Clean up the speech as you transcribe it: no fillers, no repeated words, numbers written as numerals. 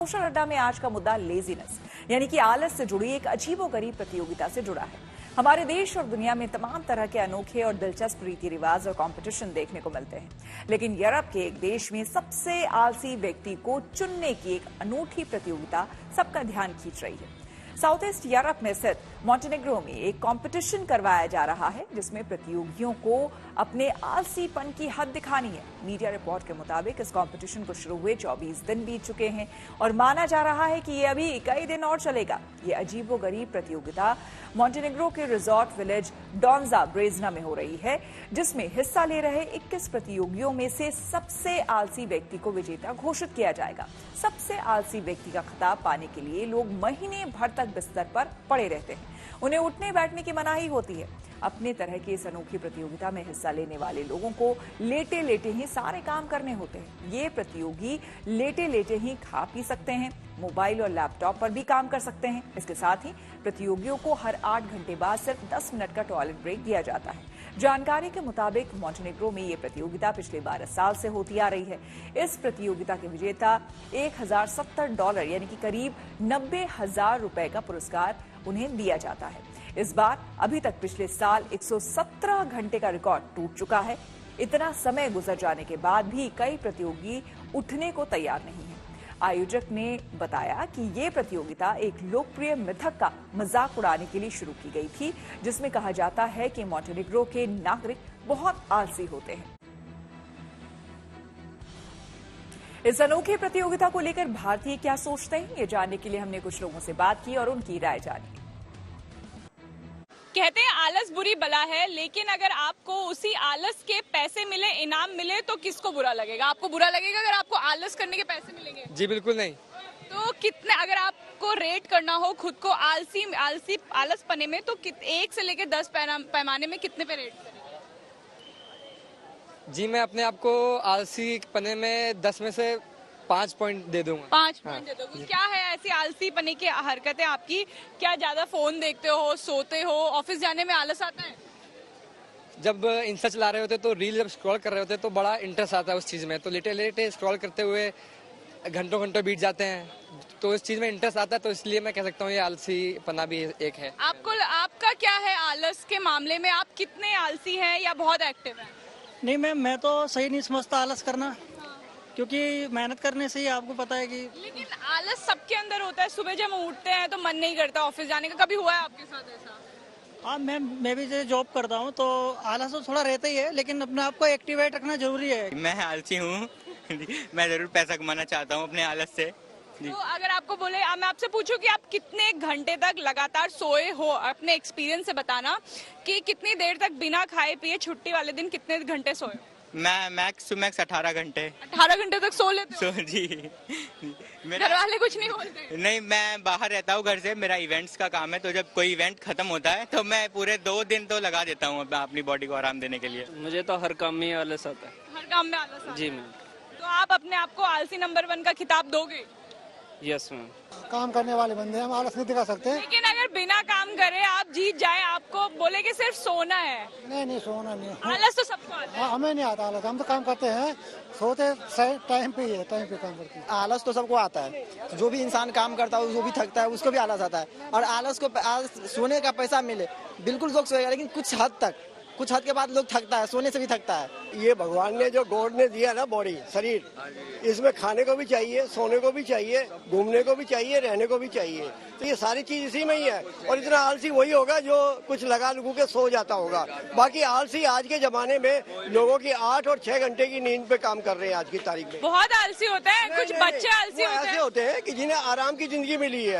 Social अड्डा में आज का मुद्दा लेजीनेस यानी कि आलस से जुड़ी एक अजीबोगरीब प्रतियोगिता से जुड़ा है। हमारे देश और दुनिया में तमाम तरह के अनोखे और दिलचस्प रीति रिवाज और कंपटीशन देखने को मिलते हैं, लेकिन यूरोप के एक देश में सबसे आलसी व्यक्ति को चुनने की एक अनूठी प्रतियोगिता सबका ध्यान खींच रही है। साउथ ईस्ट यूरोप में स्थित मोंटेनेग्रो में एक कंपटीशन करवाया जा रहा है जिसमें प्रतियोगियों को अपने आलसीपन की हद दिखानी है। मीडिया रिपोर्ट के मुताबिक इस कंपटीशन को शुरू हुए 24 दिन बीत चुके हैं और माना जा रहा है कि ये अभी कई दिन और चलेगा। ये अजीबोगरीब प्रतियोगिता मोंटेनेग्रो के रिजॉर्ट विलेज डोंजा ब्रेजना में हो रही है, जिसमें हिस्सा ले रहे 21 प्रतियोगियों में से सबसे आलसी व्यक्ति को विजेता घोषित किया जाएगा। सबसे आलसी व्यक्ति का खिताब पाने के लिए लोग महीने भर तक बिस्तर पर पड़े रहते हैं। उन्हें उठने बैठने की मनाही होती है। अपने तरह की इस अनोखी प्रतियोगिता में हिस्सा लेने वाले लोगों को लेटे लेटे ही सारे काम करने होते हैं। ये प्रतियोगी लेटे लेटे ही खा पी सकते हैं, मोबाइल और लैपटॉप पर भी काम कर सकते हैं। इसके साथ ही प्रतियोगियों को हर 8 घंटे बाद सिर्फ 10 मिनट का टॉयलेट ब्रेक दिया जाता है। जानकारी के मुताबिक मोंटेनेग्रो में ये प्रतियोगिता पिछले 12 साल से होती आ रही है। इस प्रतियोगिता के विजेता $1070 यानी कि करीब 90,000 रुपए का पुरस्कार उन्हें दिया जाता है। इस बार अभी तक पिछले साल 117 घंटे का रिकॉर्ड टूट चुका है। इतना समय गुजर जाने के बाद भी कई प्रतियोगी उठने को तैयार नहीं है। आयोजक ने बताया कि ये प्रतियोगिता एक लोकप्रिय मिथक का मजाक उड़ाने के लिए शुरू की गई थी, जिसमें कहा जाता है कि मोंटेनेग्रो के नागरिक बहुत आलसी होते हैं। इस अनोखी प्रतियोगिता को लेकर भारतीय क्या सोचते हैं, ये जानने के लिए हमने कुछ लोगों से बात की और उनकी राय जानी। कहते हैं आलस बुरी बला है, लेकिन अगर आपको उसी आलस के पैसे मिले, इनाम मिले, तो किसको बुरा लगेगा? आपको बुरा लगेगा अगर आपको आलस करने के पैसे मिलेंगे? जी बिल्कुल नहीं। तो कितने, अगर आपको रेट करना हो खुद को आलस पने में, तो 1 से लेकर 10 पैमाने में कितने पे रेट करेंगे? जी मैं अपने आप को आलसी पने में 10 में से 5 पॉइंट दे दूंगा। 5 पॉइंट दे दोगे? क्या है ऐसी आलसी पने की हरकतें आपकी? क्या ज्यादा फोन देखते हो, सोते हो, ऑफिस जाने में आलस आता है? जब इंस्टा चला रहे होते तो रील जब स्क्रॉल कर रहे होते तो बड़ा इंटरेस्ट आता है उस चीज में, तो लेटे लेटे स्क्रॉल करते हुए घंटों घंटों बीत जाते हैं, तो इस चीज में इंटरेस्ट आता है, तो इसलिए मैं कह सकता हूँ ये आलसी पना भी एक है। आपका क्या है आलस के मामले में? आप कितने आलसी हैं या बहुत एक्टिव हैं? नहीं मैम, मैं तो सही नहीं समझता आलस करना, क्योंकि मेहनत करने से ही आपको पता है कि। लेकिन आलस सबके अंदर होता है। सुबह जब हम उठते हैं तो मन नहीं करता ऑफिस जाने का। कभी हुआ है आपके साथ ऐसा? हाँ मैम, मैं भी जॉब करता हूँ तो आलस तो थोड़ा रहता ही है, लेकिन अपने आप को एक्टिवेट रखना जरूरी है। मैं आलसी हूँ मैं जरूर पैसा कमाना चाहता हूँ अपने आलस से। तो अगर आपको बोले, मैं आपसे पूछूं कि आप कितने घंटे तक लगातार सोए हो, अपने एक्सपीरियंस से बताना कि कितनी देर तक बिना खाए पिए छुट्टी वाले दिन कितने घंटे सोए? मैं मैक्स टू मैक्स 18 घंटे। 18 घंटे तक सो लेते हो? जी। घर वाले कुछ नहीं बोलते? नहीं, मैं बाहर रहता हूँ घर से, मेरा इवेंट्स का काम है, तो जब कोई इवेंट खत्म होता है तो मैं पूरे 2 दिन तो लगा देता हूँ अपनी बॉडी को आराम देने के लिए। मुझे तो हर काम में आलस आता है। हर काम में आलस आता है? जी मैम। तो आप अपने आप को आलसी नंबर 1 का खिताब दोगे? Yes ma'am. काम करने वाले बंदे हम आलस नहीं दिखा सकते। लेकिन अगर बिना काम करे आप जीत जाए, आपको बोले कि सिर्फ सोना है? नहीं, सोना नहीं। आलस तो सबको आता है। हमें नहीं आता आलस, हम तो काम करते हैं, सोते टाइम पे ही है, टाइम पे काम करते हैं। आलस तो सबको आता है, जो भी इंसान काम करता है वो भी थकता है, उसको भी आलस आता है। और आलस को सोने का पैसा मिले, बिल्कुल लोग सोएगा, लेकिन कुछ हद के बाद लोग थकता है, सोने से भी थकता है। ये भगवान ने जो गॉड ने दिया ना बॉडी, शरीर, इसमें खाने को भी चाहिए, सोने को भी चाहिए, घूमने को भी चाहिए, रहने को भी चाहिए, तो ये सारी चीज इसी में ही है। और इतना आलसी वही होगा जो कुछ लगा लगू के सो जाता होगा। बाकी आलसी आज के जमाने में लोगों की 8 और 6 घंटे की नींद पे काम कर रहे हैं आज की तारीख में। बहुत आलसी होता है, कुछ बच्चे आलसी ऐसे होते हैं कि जिन्हें आराम की जिंदगी मिली है।